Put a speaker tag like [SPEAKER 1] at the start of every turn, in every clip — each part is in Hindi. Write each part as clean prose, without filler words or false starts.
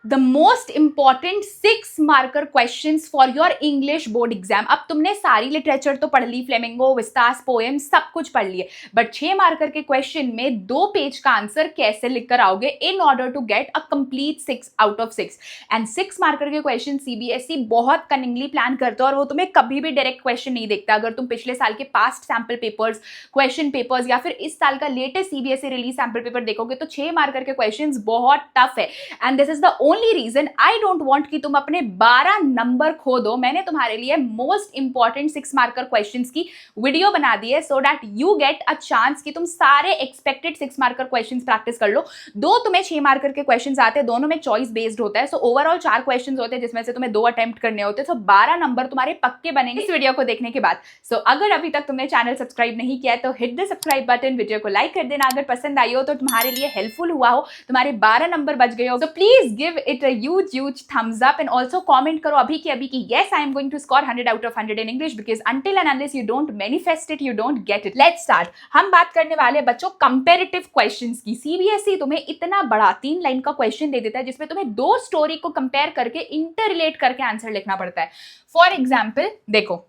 [SPEAKER 1] The most important 6 marker questions for your English board exam. अब तुमने सारी लिटरेचर तो पढ़ ली, फ्लेमिंगो, विस्तास, पोएम सब कुछ पढ़ लिए, बट 6 मार्कर के क्वेश्चन में 2 पेज का आंसर कैसे लिखकर आओगे in order to get a complete 6 out of 6। And 6 marker के क्वेश्चन सीबीएसई बहुत कनिंगली प्लान करता है और वो तुम्हें कभी भी डायरेक्ट क्वेश्चन नहीं देखता। अगर तुम पिछले साल के past sample papers, question papers या फिर इस साल का latest CBSE release sample paper देखोगे तो 6 मार्कर के क्वेश्चन बहुत टफ है। And this is the only reason I don't want कि तुम अपने 12 नंबर खो दो। मैंने तुम्हारे लिए मोस्ट इंपॉर्टेंट 6 मार्कर क्वेश्चंस की वीडियो बना दी है so that you get a chance कि तुम सारे एक्सपेक्टेड 6 मार्कर क्वेश्चंस प्रैक्टिस कर लो। 2 तुम्हें 6 मार्कर के क्वेश्चंस आते हैं, दोनों में चॉइस बेस्ड होता है, सो ओवरऑल 4 क्वेश्चंस होते हैं जिसमें से तुम्हें 2 अटेम्प्ट करने होते हैं, सो 12 नंबर तुम्हारे पक्के बनेंगे इस वीडियो को देखने के बाद। सो अगर अभी तक तुमने चैनल सब्सक्राइब नहीं किया है तो hit the subscribe button, video को लाइक कर देना अगर पसंद आई हो तो, तुम्हारे लिए हेल्पफुल हुआ हो, तुम्हारे 12 नंबर बच गए हो, so please give it a huge thumbs up and also comment करो अभी की कि yes I am going to score 100 out of 100 in English because until and unless you don't manifest it you don't get it। Let's start। हम बात करने वाले बच्चों कंपैरेटिव क्वेश्चंस की। सीबीएसई तुम्हें इतना बड़ा 3 लाइन का क्वेश्चन दे देता है जिसमें तुम्हें 2 स्टोरी को कंपेयर करके इंटररिलेट करके आंसर लिखना पड़ता है। फॉर एग्जाम्पल देखो,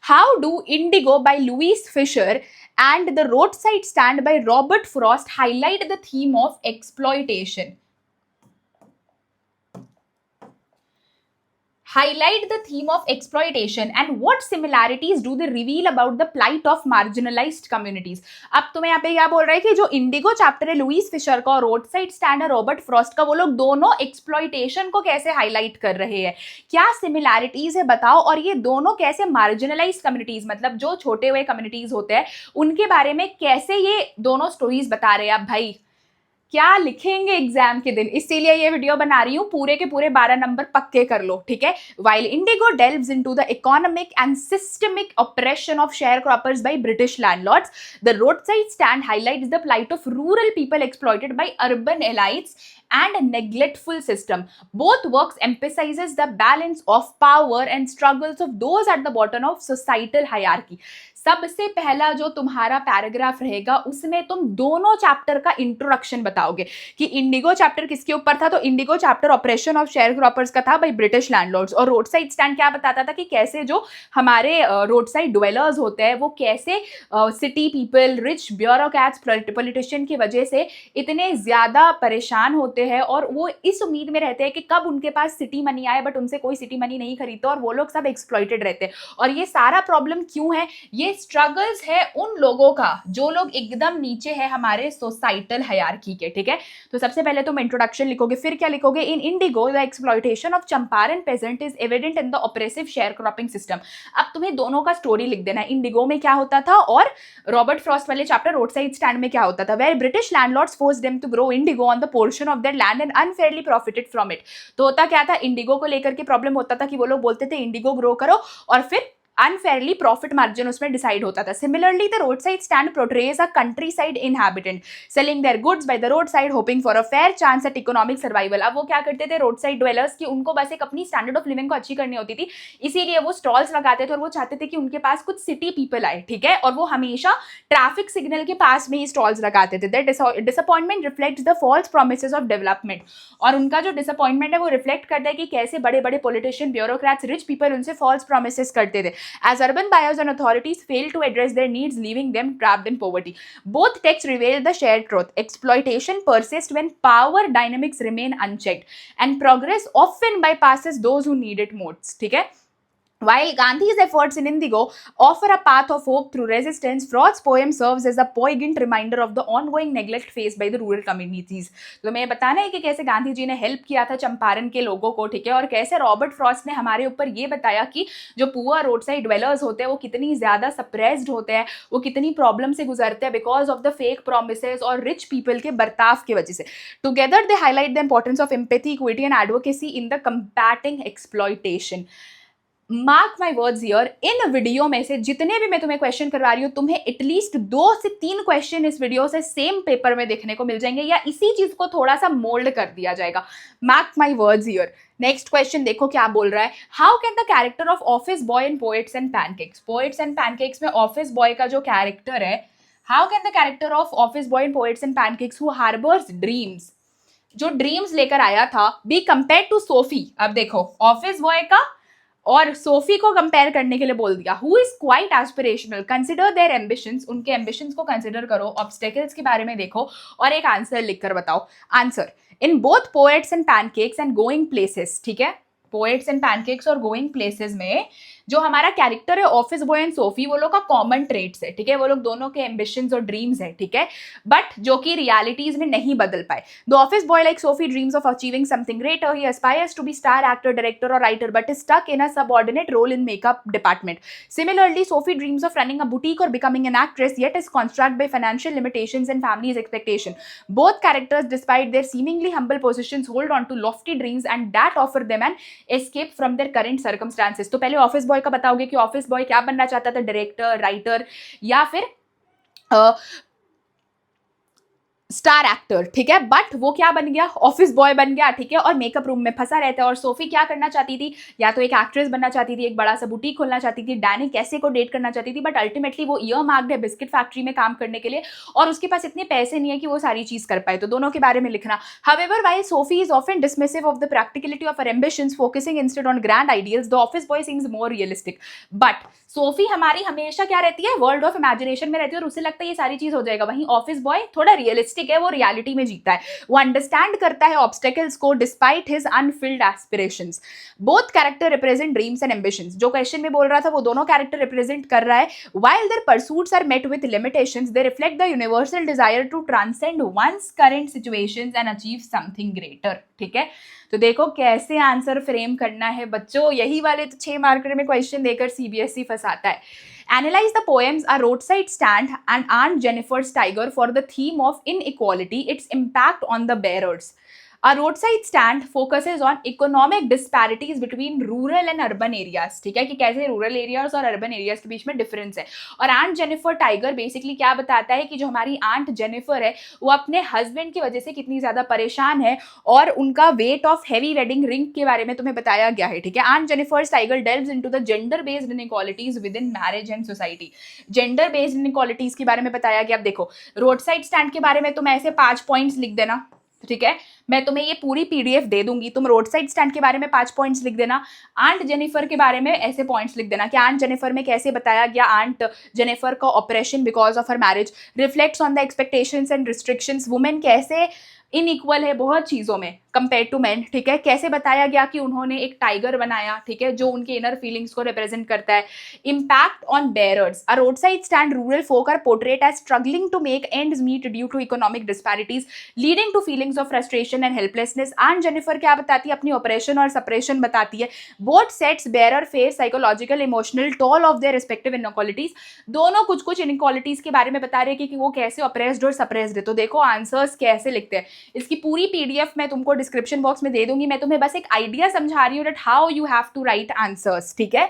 [SPEAKER 1] How do Indigo by Louise Fisher and The Roadside Stand by Robert Frost highlight the theme of exploitation? Highlight the theme of exploitation and what similarities do they reveal about the plight of marginalized communities? अब तुम्हें यहाँ पे क्या बोल रहा है कि जो इंडिगो चैप्टर है लुईस फिशर का और रोड साइड स्टैंड है रॉबर्ट फ्रॉस्ट का, वो लोग दोनों एक्सप्लॉइटेशन को कैसे हाईलाइट कर रहे हैं, क्या सिमिलैरिटीज है बताओ, और ये दोनों कैसे मार्जिनलाइज कम्युनिटीज मतलब जो छोटे हुए कम्युनिटीज होते हैं उनके बारे में कैसे ये दोनों स्टोरीज बता रहे हैं। अब भाई क्या लिखेंगे एग्जाम के दिन, इसीलिए ये वीडियो बना रही हूँ, पूरे के पूरे 12 नंबर पक्के कर लो, ठीक है। While Indigo delves into the economic and systemic oppression of sharecroppers by British landlords, the roadside stand highlights the plight of rural people exploited by urban elites and neglectful system. Both works emphasizes the balance of power and struggles of those at the bottom of societal hierarchy। सबसे पहला जो तुम्हारा पैराग्राफ रहेगा उसमें तुम दोनों चैप्टर का इंट्रोडक्शन बताओगे कि इंडिगो चैप्टर किसके ऊपर था, तो Indigo chapter operation of share croppers का था बाय ब्रिटिश लैंडलॉर्ड्स, और रोड साइड स्टैंड क्या बताता था कि कैसे जो हमारे रोड साइड ड्वेलर्स होते हैं वो कैसे city people, rich bureaucrats, politician की वजह से इतने ज्यादा परेशान होते हैं और वो इस उम्मीद में रहते हैं कि कब उनके पास सिटी मनी आए, बट उनसे कोई सिटी मनी नहीं खरीदता और वो लोग सब एक्सप्लॉइटेड रहते हैं। और ये सारा प्रॉब्लम क्यों है, ये स्ट्रगल्स है उन लोगों का जो लोग एकदम नीचे है हमारे सोसाइटल हायरार्की के, ठीक है। तो सबसे पहले तुम इंट्रोडक्शन लिखोगे, फिर क्या लिखोगे, in Indigo the exploitation of Champaran peasant is evident in the oppressive sharecropping system. अब तुम्हें दोनों का स्टोरी लिख देना है, इंडिगो में क्या होता था और रॉबर्ट फ्रॉस्ट वाले चैप्टर रोड साइड स्टैंड में क्या होता था। Where British landlords forced them to grow indigo on the portion of their land and unfairly profited from it. तो होता क्या था, इंडिगो को लेकर के प्रॉब्लम होता था कि वो लोग बोलते थे इंडिगो ग्रो करो और फिर अनफेयरली प्रॉफिट मार्जिन उसमें डिसाइड होता था। Similarly the road side stand portrays a country side inhabitant selling their goods by the road side hoping for a fair chance at economic survival. अब वो क्या करते थे रोड साइड ड्वेलर्स की, उनको बस एक अपनी स्टैंडर्ड ऑफ लिविंग को अच्छी करनी होती थी, इसीलिए वो स्टॉल्स लगाते थे और वो चाहते थे कि उनके पास कुछ सिटी पीपल आए, ठीक है, और वो हमेशा ट्रैफिक सिग्नल के पास में ही स्टॉल्स लगाते थे। That disappointment reflects the false promises of development, और उनका जो डिसअपॉइंटमेंट है वो रिफ्लेक्ट करता है कि कैसे बड़े बड़े पॉलिटिशियन, ब्यूरोक्रेट्स, रिच पीपल उनसे फॉल्स प्रोमिसेस करते थे। As urban and authorities fail to address their needs, leaving them trapped in poverty. Both texts reveal the shared truth. Exploitation persists when power dynamics remain unchecked, and progress often bypasses those who need it most. ठीक है। While Gandhi's efforts in Indigo offer a path of hope through resistance, Frost's poem serves as a poignant reminder of the ongoing neglect faced by the rural communities. तो मैं बताना है कि कैसे गांधी जी ने हेल्प किया था चंपारण के लोगों को, ठीक है, और कैसे रॉबर्ट फ्रॉस्ट ने हमारे ऊपर ये बताया कि जो पुअर रोड साइड ड्वेलर्स होते हैं वो कितनी ज़्यादा सप्रेस्ड होते हैं, वो कितनी प्रॉब्लम से गुजरते हैं because of the fake promises और रिच पीपल के बर्ताव की वजह से। Together they highlight the importance of empathy, equity and advocacy in the combating exploitation. Mark my words here, in video में से जितने भी मैं तुम्हें क्वेश्चन करवा रही हूँ तुम्हें एटलीस्ट 2 से 3 क्वेश्चन इस वीडियो से सेम पेपर में देखने को मिल जाएंगे या इसी चीज को थोड़ा सा मोल्ड कर दिया जाएगा। Mark my words here. Next question देखो क्या बोल रहा है, how can the character of office boy in poets and pancakes. Poets and pancakes में ऑफिस बॉय का जो कैरेक्टर है, how can the character of office boy in poets and pancakes who harbours dreams जो ड्रीम्स लेकर आया था, बी कंपेयर टू सोफी। अब देखो ऑफिस बॉय का और सोफी को कंपेयर करने के लिए बोल दिया। Who is quite aspirational, consider their ambitions, उनके एम्बिशंस को कंसिडर करो, ऑब्स्टेकल्स के बारे में देखो और एक आंसर लिखकर बताओ। Answer, in both poets and pancakes and going places, ठीक है, पोएट्स एंड पैनकेक्स और गोइंग प्लेसेस में जो हमारा कैरेक्टर है ऑफिस बॉय एंड सोफी, वो लोग का कॉमन ट्रेट्स है, ठीक है, वो लोग दोनों के एम्बिशंस और ड्रीम्स है, ठीक है, बट जो कि रियलिटीज में नहीं बदल पाए। The office boy like Sophie dreams of achieving something greater, he aspires to be star actor, director और writer but is stuck in a subordinate role in makeup department. Similarly, Sophie dreams of running a boutique or becoming an actress, yet is constrained by financial limitations and family's expectation. Both characters, despite their seemingly humble positions, hold on to lofty dreams and that offer them an escape from their current circumstances. तो पहले ऑफिस बॉय का बताओगे कि ऑफिस बॉय क्या बनना चाहता था, डायरेक्टर, राइटर या फिर स्टार एक्टर, ठीक है, बट वो क्या बन गया, ऑफिस बॉय बन गया, ठीक है, और मेकअप रूम में फंसा रहता है। और सोफी क्या करना चाहती थी, या तो एक एक्ट्रेस बनना चाहती थी, एक बड़ा सा बुटीक खोलना चाहती थी, डैनी कैसे को डेट करना चाहती थी, बट अल्टीमेटली वो ईयर मार्क्ड है बिस्किट फैक्ट्री में काम करने के लिए और उसके पास इतने पैसे नहीं है कि वो सारी चीज कर पाए। तो दोनों के बारे में लिखना। However while Sophie is often dismissive of the practicality of her ambitions, focusing instead on grand ideals, the office boy seems more realistic. But Sophie हमारी हमेशा क्या रहती है, वर्ल्ड ऑफ इमेजिनेशन में रहती है और उसे लगता है ये सारी चीज हो जाएगा। वहीं ऑफिस बॉय थोड़ा रियलिस्टिक है, वो रियलिटी में जीता है, वो अंडरस्टैंड करता है ऑब्स्टेकल्स को despite his Anfield aspirations. Both character represent dreams and ambitions, जो क्वेश्चन में बोल रहा था वो दोनों कैरेक्टर रिप्रेजेंट कर रहा है। While their pursuits are met with limitations, they reflect the universal desire to transcend one's current situations and achieve something greater, ठीक है। तो देखो कैसे आंसर फ्रेम करना है बच्चों, यही वाले तो 6 मार्कर में क्वेश्चन देकर सीबीएसई फंसाता है। Analyze the poems A Roadside Stand and Aunt Jennifer's Tiger for the theme of inequality, its impact on the bearers. A Roadside Stand focuses on economic disparities between rural and urban areas, ठीक है, कि कैसे रूरल एरियाज और अर्बन एरियाज के बीच में डिफरेंस है। और आंट जेनिफर टाइगर बेसिकली क्या बताता है कि जो हमारी आंट जेनिफर है वो अपने हस्बैंड की वजह से कितनी ज्यादा परेशान है और उनका weight of heavy wedding ring के बारे में तुम्हें बताया गया है, ठीक है। Aunt Jennifer tiger delves into the gender based inequalities within marriage and society, gender based inequalities के बारे में बताया गया। अब देखो रोड साइड स्टैंड के बारे में तुम ऐसे 5 पॉइंट्स लिख देना, ठीक है, मैं तुम्हें ये पूरी पीडीएफ दे दूंगी, तुम रोड साइड स्टैंड के बारे में 5 पॉइंट्स लिख देना। आंट जेनिफर के बारे में ऐसे पॉइंट्स लिख देना कि आंट जेनिफर में कैसे बताया गया आंट जेनिफर का operation because of her marriage reflects on the expectations and restrictions, women कैसे इनइक्वल है बहुत चीजों में कंपेयर टू मैन, ठीक है। कैसे बताया गया कि उन्होंने एक टाइगर बनाया, ठीक है, जो उनके इनर फीलिंग्स को रिप्रेजेंट करता है। Impact on bearers, a road side stand rural folk are portrayed as struggling to make ends meet due to economic disparities leading to feelings of frustration and helplessness. Aunt Jennifer क्या बताती है, अपनी ऑपरेशन और सप्रेशन बताती है। Both sets bearer face psychological emotional toll of their respective inequalities, दोनों कुछ कुछ इनइक्वालिटीज के बारे में बता रहे हैं कि वो कैसे ऑपरेस्ड और सप्रेस्ड है। तो देखो आंसर्स कैसे लिखते हैं, इसकी पूरी पीडीएफ मैं तुमको डिस्क्रिप्शन बॉक्स में दे दूंगी, मैं तुम्हें बस एक आइडिया समझा रही हूँ that how you have to write answers, ठीक है।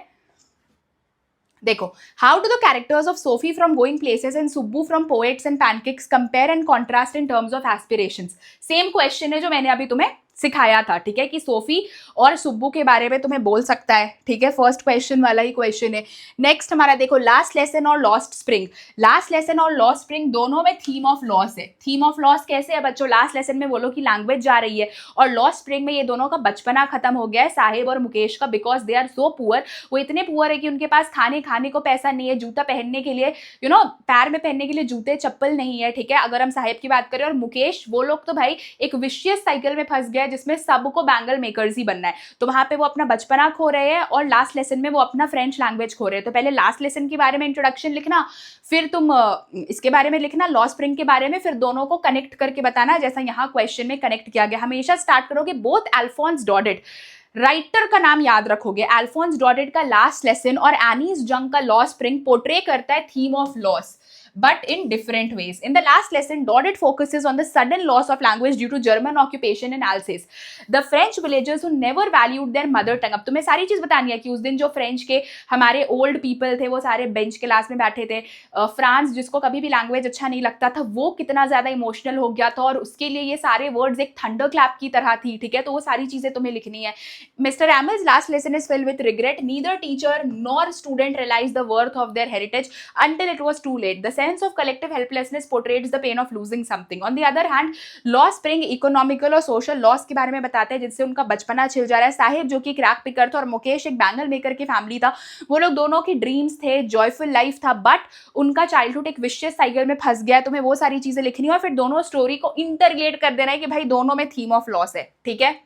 [SPEAKER 1] देखो, how do the characters of Sophie from going places and Subbu from poets and pancakes compare and contrast in terms of aspirations. Same question है जो मैंने अभी तुम्हें सिखाया था, ठीक है, कि सोफी और सुब्बू के बारे में तुम्हें बोल सकता है, ठीक है, फर्स्ट क्वेश्चन वाला ही क्वेश्चन है। नेक्स्ट हमारा देखो लास्ट लेसन और लॉस्ट स्प्रिंग। लास्ट लेसन और लॉस्ट स्प्रिंग दोनों में थीम ऑफ लॉस है। थीम ऑफ लॉस कैसे है बच्चों, लास्ट लेसन में बोलो कि लैंग्वेज जा रही है और लॉस्ट स्प्रिंग में ये दोनों का बचपना खत्म हो गया है, साहिब और मुकेश का, because they are so poor, वो इतने पुअर है कि उनके पास खाने को पैसा नहीं है, जूता पहनने के लिए पैर में पहनने के लिए जूते चप्पल नहीं है, ठीक है, अगर हम साहिब की बात करें। और मुकेश, वो लोग तो भाई एक विशियस साइकिल में फंस गया जिसमें सबको बैंगल मेकर्स ही बनना है, तो वहां पे वो अपना बचपना खो रहे हैं और लास्ट लेसन में वो अपना फ्रेंच लैंग्वेज खो रहे हैं। तो पहले लास्ट लेसन के बारे में इंट्रोडक्शन लिखना, फिर तुम इसके बारे में लिखना लॉस्ट स्प्रिंग के बारे में, फिर दोनों को कनेक्ट करके बताना जैसा यहाँ क्वेश्चन में कनेक्ट किया गया। हमेशा स्टार्ट करोगे बोथ अल्फोंस डॉडेट, राइटर का नाम याद रखोगे, अल्फोंस डॉडेट का लास्ट लेसन और एनीस जंग का लॉस्ट स्प्रिंग पोर्ट्रे करता है theme of loss but in different ways. In the last lesson, Daudet focuses on the sudden loss of language due to German occupation in Alsace. The French villagers who never valued their mother tongue. अब तुम्हें सारी चीज बतानी है कि उस दिन जो फ्रेंच के हमारे ओल्ड पीपल थे वो सारे बेंच क्लास में बैठे थे। फ्रांस जिसको कभी भी लैंग्वेज अच्छा नहीं लगता था वो कितना ज्यादा इमोशनल हो गया था और उसके लिए ये सारे वर्ड्स एक थंडर क्लैप की तरह थी, ठीक है, तो वो सारी चीजें तुम्हें लिखनी है। Mister Hamel's last lesson is filled with regret, neither teacher nor student realise the worth of their heritage until it was too late. The sense of collective helplessness portrays the pain of losing something. On the other hand, loss spring economical और सोशल लॉस के बारे में बताते हैं जिससे उनका बचपना छिल जा रहा है। साहिब जो कि क्रैक पिकर था और मुकेश एक बैंगल मेकर की फैमिली था, वो लोग दोनों की ड्रीम्स थे, जॉयफुल लाइफ था, बट उनका चाइल्डहुड एक विशियस साइकिल में फंस गया। तुम्हें वो सारी चीजें लिखनी है और फिर दोनों स्टोरी को इंटरलेट कर देना है कि भाई दोनों में थीम ऑफ लॉस है, ठीक है।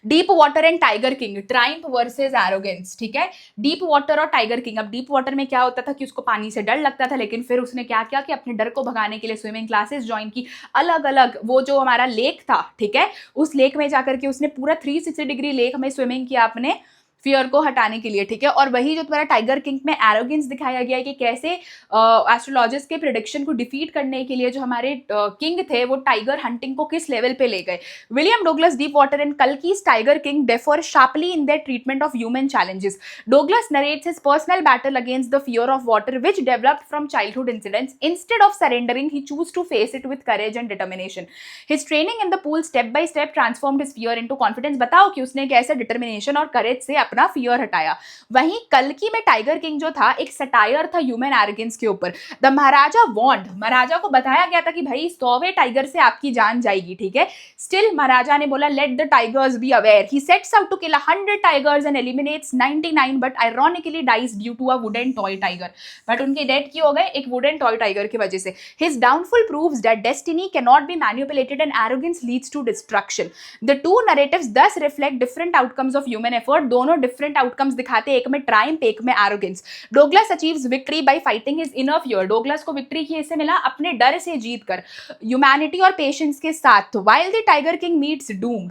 [SPEAKER 1] Deep water and tiger king, triumph versus arrogance, ठीक है। डीप वाटर और टाइगर किंग, अब डीप वाटर में क्या होता था कि उसको पानी से डर लगता था, लेकिन फिर उसने क्या किया कि अपने डर को भगाने के लिए स्विमिंग क्लासेस ज्वाइन की, अलग अलग वो जो हमारा लेक था, ठीक है, उस लेक में जाकर के उसने पूरा 360 डिग्री लेक में स्विमिंग किया अपने फियर को हटाने के लिए, ठीक है। और वही जो तुम्हारा टाइगर किंग में एरोगेंस दिखाया गया है कि कैसे एस्ट्रोलॉजिस्ट के प्रेडिक्शन को डिफीट करने के लिए जो हमारे किंग थे वो टाइगर हंटिंग को किस लेवल पे ले गए। William Douglas deep water and Kalki's tiger king differ sharply in their treatment of human challenges. Douglas narrates his personal battle against the fear of water which developed from childhood incidents. Instead of surrendering, he chose to face it with courage and determination. His training in the pool step by step transformed his fear into confidence. बताओ कि उसने कैसे डिटर्मिनेशन और करेज से अपना फियर हटाया। वहीं कल्की में टाइगर किंग जो था एक सटायर था ह्यूमन एरोगेंस के ऊपर। द महाराजा वॉन्ड, महाराजा को बताया गया था कि भाई 100वें टाइगर से आपकी जान जाएगी, ठीक है। स्टिल महाराजा ने बोला let the tigers be aware. He sets out to kill 100 tigers and eliminates 99 but ironically dies due to a wooden toy tiger. But उनके डेथ की हो गए एक वुडन टॉय टाइगर की वजह से। His downfall proves that destiny can not be manipulated and arrogance leads to destruction. The two narratives thus reflect different outcomes of human effort. दोनों डिफरेंट आउटकम्स दिखाते हैं, एक में ट्रायम्फ एक में arrogance. Douglas achieves victory by fighting his inner fear. Douglas को विक्ट्री कैसे मिला? अपने डर से जीतकर, ह्यूमैनिटी और पेशेंस के साथ। While the tiger king meets Doom,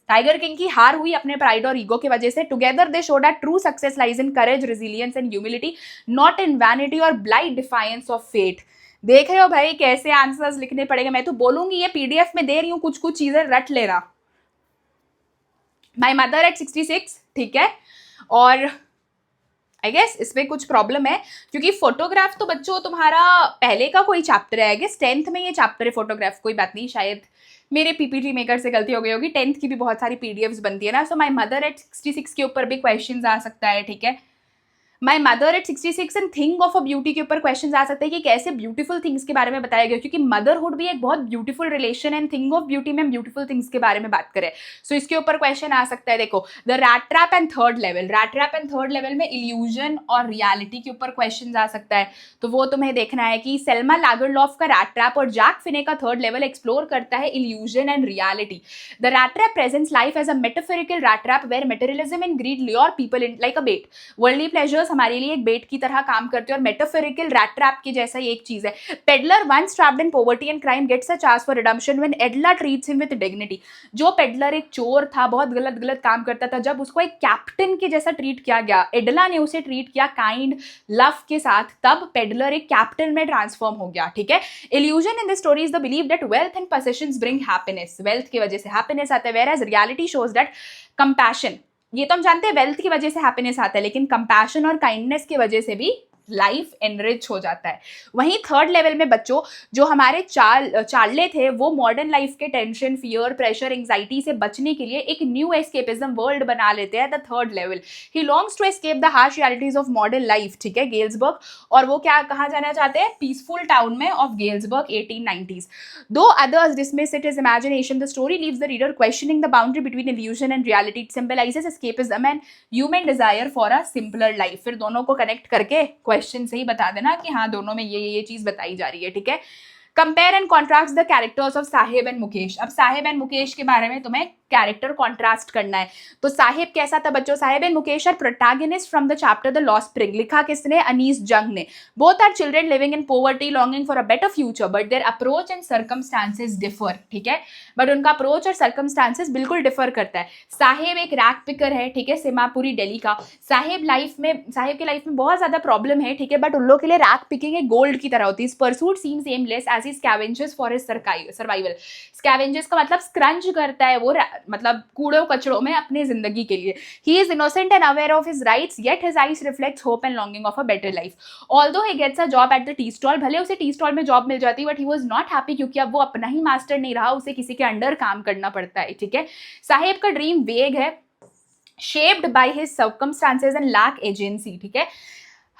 [SPEAKER 1] tiger king की हार हुई अपने प्राइड और ईगो की वजह से। Together they show that true success lies in courage, resilience and humility, not in vanity और ब्लाइंड डिफायंस ऑफ फेट। देख रहे हो भाई कैसे आंसर्स लिखने पड़ेंगे। मैं तो बोलूंगी ये पीडीएफ में दे रही हूं, कुछ कुछ चीजें रट लेना। माई मदर एट 66, ठीक है। और आई गेस इसमें कुछ प्रॉब्लम है क्योंकि फोटोग्राफ तो बच्चों तुम्हारा पहले का कोई चैप्टर है, आई गेस 10th में ये चैप्टर है फोटोग्राफ। कोई बात नहीं, शायद मेरे पीपीटी मेकर से गलती हो गई होगी। 10th की भी बहुत सारी पीडीएफ्स बनती है ना। सो माई मदर एट 66 के ऊपर भी क्वेश्चन आ सकता है, ठीक है। My mother eight 66 and thing of a beauty के ऊपर क्वेश्चन आ सकते हैं कि कैसे ब्यूटीफुल थिंग्स के बारे में बताया गया, क्योंकि मदरहुड भी एक बहुत beautiful relation and thing of beauty में ब्यूटीफुल थिंग्स के बारे में बात करें। सो इसके ऊपर क्वेश्चन आ सकता है। देखो the rat trap and third level, rat trap and third level में इल्यूजन और रियलिटी के ऊपर क्वेश्चन आ सकता है। तो वो तुम्हें देखना है कि सेल्मा लागरलॉफ का रैट ट्रैप और जैक फिने का थर्ड लेवल एक्सप्लोर करता है illusion and reality. The rat trap presents life as a metaphorical rat trap where materialism and greed lure people in like a bait. Worldly pleasures हमारे लिए एक बेट की तरह काम करते हैं और मेटाफोरिकल रैट ट्रैप की जैसा ये एक चीज है। Peddler once trapped in poverty and crime gets a chance for redemption when Edla treats him with dignity. जो पेडलर एक चोर था, बहुत गलत गलत काम करता था, जब उसको एक कैप्टन के जैसा ट्रीट किया गया, एडला ने उसे ट्रीट किया काइंड लव के साथ, तब पेडलर एक कैप्टन में ट्रांसफॉर्म हो गया, ठीक है। Illusion in this story is the believe that wealth and possessions bring happiness. Wealth की वजह से हैप्पीनेस आता है, whereas reality shows that compassion, ये तो हम जानते हैं वेल्थ की वजह से हैप्पीनेस आता है, लेकिन कंपैशन और काइंडनेस की वजह से भी लाइफ एनरिच हो जाता है। वहीं थर्ड लेवल में बच्चों जो हमारे चार्ले थे वो मॉडर्न लाइफ के टेंशन, फियर, प्रेशर, एंजाइटी से बचने के लिए एक न्यू एस्केपिज्म वर्ल्ड बना लेते हैं, the third level. He longs to escape the harsh realities of modern life, ठीक है, गेल्सबर्ग। और वो क्या कहाँ जाना चाहते हैं? पीसफुल टाउन में ऑफ गेल्सबर्ग 1890s। दो others dismiss it as imagination, the story leaves the reader questioning the boundary between illusion and reality. It symbolizes escapism and human desire for a simpler life। फिर दोनों को कनेक्ट करके क्वेश्चन से ही बता देना कि हाँ दोनों में ये चीज बताई जा रही है, ठीक है। Compare and contrast the characters of Sahib and Mukesh. अब साहिब एंड मुकेश के बारे में तुम्हें कैरेक्टर कॉन्ट्रास्ट करना है। तो साहिब कैसा था बच्चों? Saheb and Mukesh are protagonist from the chapter the lost spring. लिखा किसने? अनीस जंग ने। Both are children living in poverty longing for a better future but their approach and circumstances differ, ठीक है। बट उनका अप्रोच और सर्कमस्टांसेस बिल्कुल डिफर करता है। साहिब एक रैक पिकर है, ठीक है, सिमापुरी दिल्ली का। साहिब की लाइफ में बहुत ज्यादा प्रॉब्लम है, ठीक है, बट उन लोगों के लिए रैक पिकिंग एक गोल्ड की तरह होती है। Pursuit seems aimless as he scavengers for his survival. Scavengers का मतलब स्क्रंज करता है वो, मतलब कूड़ों कचड़ों में अपनी जिंदगी के लिए। He is innocent and aware of his rights yet his eyes reflects hope and longing of a better life. Although he gets a job at the tea stall, भले उसे टी स्टॉल में जॉब मिल जाती है but he was not happy क्योंकि अब वो अपना ही मास्टर नहीं रहा, उसे किसी के अंडर काम करना पड़ता है, ठीक है। साहिब का ड्रीम वेग है, shaped by his circumstances and lack agency, ठीक है।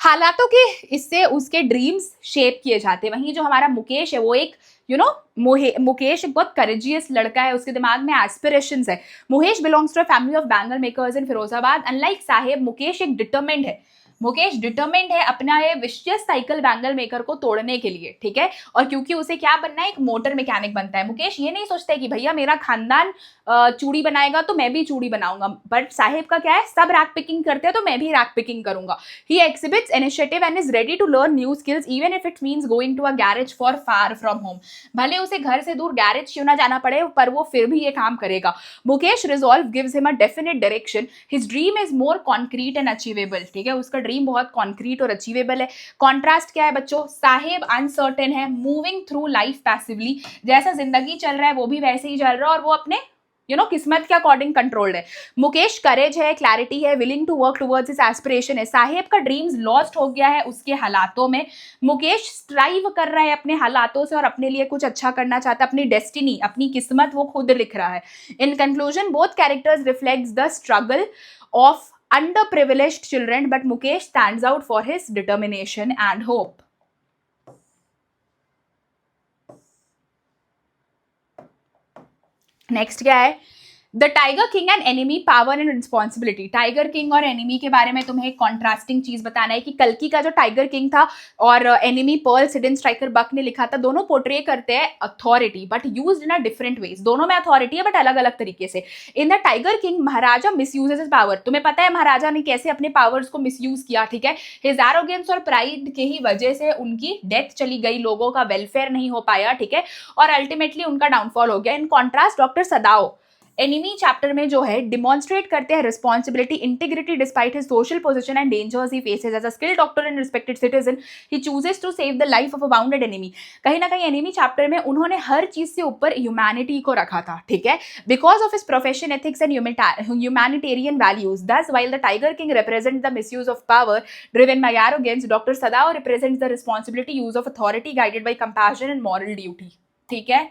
[SPEAKER 1] हालातों के इससे उसके ड्रीम्स शेप किए जाते हैं। वहीं जो हमारा मुकेश है वो एक मुकेश एक बहुत करेजियस लड़का है, उसके दिमाग में एस्पिरेशंस है। Mukesh belongs to a family of bangle makers in Firozabad. Unlike Saheb, Mukesh एक डिटरमिन्ड है। मुकेश डिटरमिन्ड है अपना ये विशियस साइकिल बैंगल मेकर को तोड़ने के लिए, ठीक है। और क्योंकि उसे क्या बनना है, एक मोटर मैकेनिक बनता है। मुकेश ये नहीं सोचता है कि भैया मेरा खानदान चूड़ी बनाएगा तो मैं भी चूड़ी बनाऊंगा, बट साहेब का क्या है, सब रैक पिकिंग करते हैं तो मैं भी रैक पिकिंग करूंगा। He exhibits initiative and is ready to learn new skills even if it means going to a garage for far from home. भले उसे घर से दूर गैरेज क्यों ना जाना पड़े, पर वो फिर भी ये काम करेगा। Mukesh resolve gives him a definite direction. His dream is more concrete and achievable, ठीक है। उसका ड्रीम बहुत कॉन्क्रीट और अचीवेबल है। कॉन्ट्रास्ट क्या है बच्चों, साहेब अनसर्टेन है, मूविंग थ्रू लाइफ पैसिवली। जैसा जिंदगी चल रहा है वो भी वैसे ही चल रहा है और वो अपने किस्मत के अकॉर्डिंग कंट्रोल्ड है। मुकेश करेज है, क्लैरिटी है, willing to work towards his aspiration है। साहेब का ड्रीम्स लॉस्ट हो गया है उसके हालातों में। मुकेश स्ट्राइव कर रहा है अपने हालातों से और अपने लिए कुछ अच्छा करना चाहता है। अपनी डेस्टिनी, अपनी किस्मत वो खुद लिख रहा है। In conclusion both characters reflects the struggle of underprivileged children, but Mukesh stands out for his determination and hope. Next क्या है, the tiger king and enemy, power and responsibility. Tiger king और एनिमी के बारे में तुम्हें एक कॉन्ट्रास्टिंग चीज बताना है कि कल्कि का जो टाइगर किंग था और enemy Pearl Sydenstricker Buck ने लिखा था, दोनों पोर्ट्रे करते हैं authority but used in a different ways. दोनों में अथॉरिटी है बट अलग अलग तरीके से। In the tiger king maharaja misuses his power. तुम्हें पता है महाराजा ने कैसे अपने पावर्स को मिसयूज किया, ठीक है। हिज एरोगेंस और प्राइड के ही वजह से उनकी डेथ चली गई, लोगों का वेलफेयर नहीं हो पाया, ठीक है, और अल्टीमेटली उनका डाउनफॉल हो गया। In contrast doctor Sadao enemy chapter में जो है डिमॉन्स्ट्रेट करते हैं responsibility, integrity despite his social position and dangers he faces as a skilled doctor and respected citizen he chooses to save the life of a wounded enemy. कहीं ना कहीं एनिमी चैप्टर में उन्होंने हर चीज से ऊपर ह्यूमैनिटी को रखा था, ठीक है, because of his profession ethics and humanitarian values. Thus while the tiger king represent the misuse of power driven by arrogance, doctor Sadao represents the responsibility use of authority guided by compassion and moral duty, ठीक है।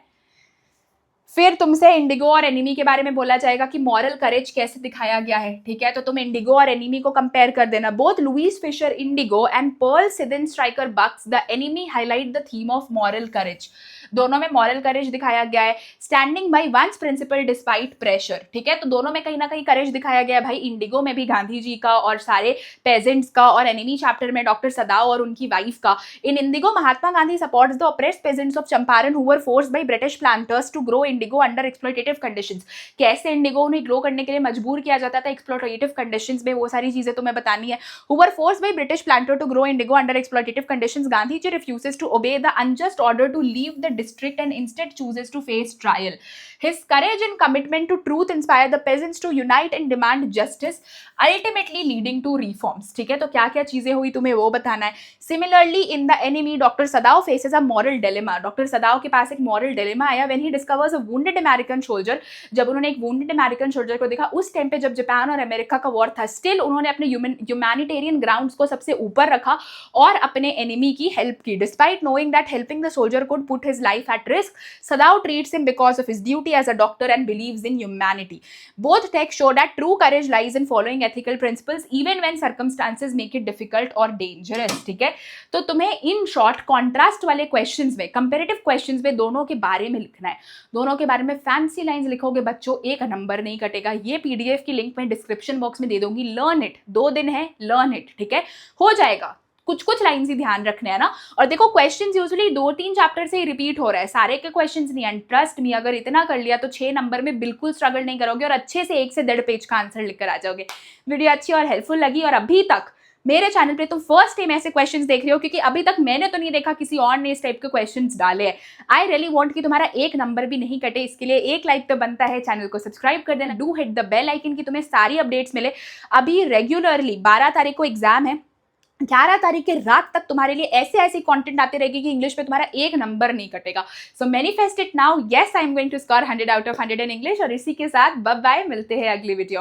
[SPEAKER 1] फिर तुमसे इंडिगो और एनिमी के बारे में बोला जाएगा कि मॉरल करेज कैसे दिखाया गया है, ठीक है। तो तुम इंडिगो और एनिमी को कंपेयर कर देना। Both Louis Fischer indigo and Pearl Sydenstricker Buck's the enemy highlight the theme of moral courage. दोनों में मॉरल करेज दिखाया गया है। Standing by one's principle despite pressure, ठीक है। तो दोनों में कहीं ना कहीं करेज दिखाया गया है। भाई इंडिगो में भी गांधी जी का और सारे पेजेंट्स का, और एनिमी चैप्टर में डॉक्टर सदाओ और उनकी वाइफ का। In Indigo Mahatma Gandhi supports the oppressed peasants of Champaran who were forced by British planters to grow indigo under exploitative conditions. कैसे इंडिगो उन्हें ग्रो करने के लिए मजबूर किया जाता था एक्सप्लॉयटेटिव कंडीशंस में, वो सारी चीजें तुम्हें बतानी है। Who were forced by British planter to grow indigo under exploitative conditions. Gandhi ji refuses to obey the unjust order to leave the district and instead chooses to face trial. His courage and commitment to truth inspire the peasants to unite and demand justice, ultimately leading to reforms. ठीक है, तो क्या क्या चीजें हुई तुम्हें वो बताना है। Similarly, in the enemy, Dr. Sadao faces a moral dilemma. Dr. Sadao के पास एक moral dilemma आया when he discovers a wounded American soldier. जब उन्होंने एक wounded American soldier को देखा, उस टाइम पे जब जापान और अमेरिका का वॉर था, स्टिल उन्होंने अपने ह्यूमैनिटेरियन ग्राउंड्स को सबसे ऊपर रखा और अपने एनिमी की हेल्प की। Despite knowing that helping the soldier could put his life at risk, Sadao treats him because of his duty as a doctor and believes in humanity. Both texts show that true courage lies in following ethical principles even when circumstances make it difficult or dangerous. ठीक है, तो तुम्हें इन शॉर्ट कॉन्ट्रास्ट वाले क्वेश्चंस में, कंपैरेटिव क्वेश्चंस में दोनों के बारे में लिखना है। दोनों के बारे में फैंसी लाइंस लिखोगे बच्चों, एक नंबर नहीं कटेगा। ये पीडीएफ की लिंक मैं डिस्क्रिप्शन बॉक्स में दे दूंगी। लर्न इट, 2 दिन है, लर्न इट, ठीक है, हो जाएगा। कुछ कुछ लाइंस ही ध्यान रखने हैं ना। और देखो क्वेश्चंस यूजुअली 2-3 चैप्टर से ही रिपीट हो रहा है, सारे के क्वेश्चंस नहीं है। ट्रस्ट मी, अगर इतना कर लिया तो 6 नंबर में बिल्कुल स्ट्रगल नहीं करोगे और अच्छे से 1 से 1.5 पेज का आंसर लिखकर आ जाओगे। वीडियो अच्छी और हेल्पफुल लगी और अभी तक मेरे चैनल पे तुम फर्स्ट टाइम ऐसे क्वेश्चंस देख रहे हो, क्योंकि अभी तक मैंने तो नहीं देखा किसी और ने इस टाइप के क्वेश्चंस डाले हैं। आई रियली वांट कि तुम्हारा 1 नंबर भी नहीं कटे, इसके लिए 1 लाइक तो बनता है। चैनल को सब्सक्राइब कर देना, do hit the bell icon की तुम्हें सारी अपडेट्स मिले। अभी रेगुलरली 12 तारीख को एग्जाम है, 11 तारीख के रात तक तुम्हारे लिए ऐसे ऐसे कंटेंट आते रहेगी कि इंग्लिश में तुम्हारा 1 नंबर नहीं कटेगा। So manifest it now. Yes, I am going to score 100 out of 100 in English. और इसी के साथ बाय बाय, मिलते हैं अगली वीडियो में।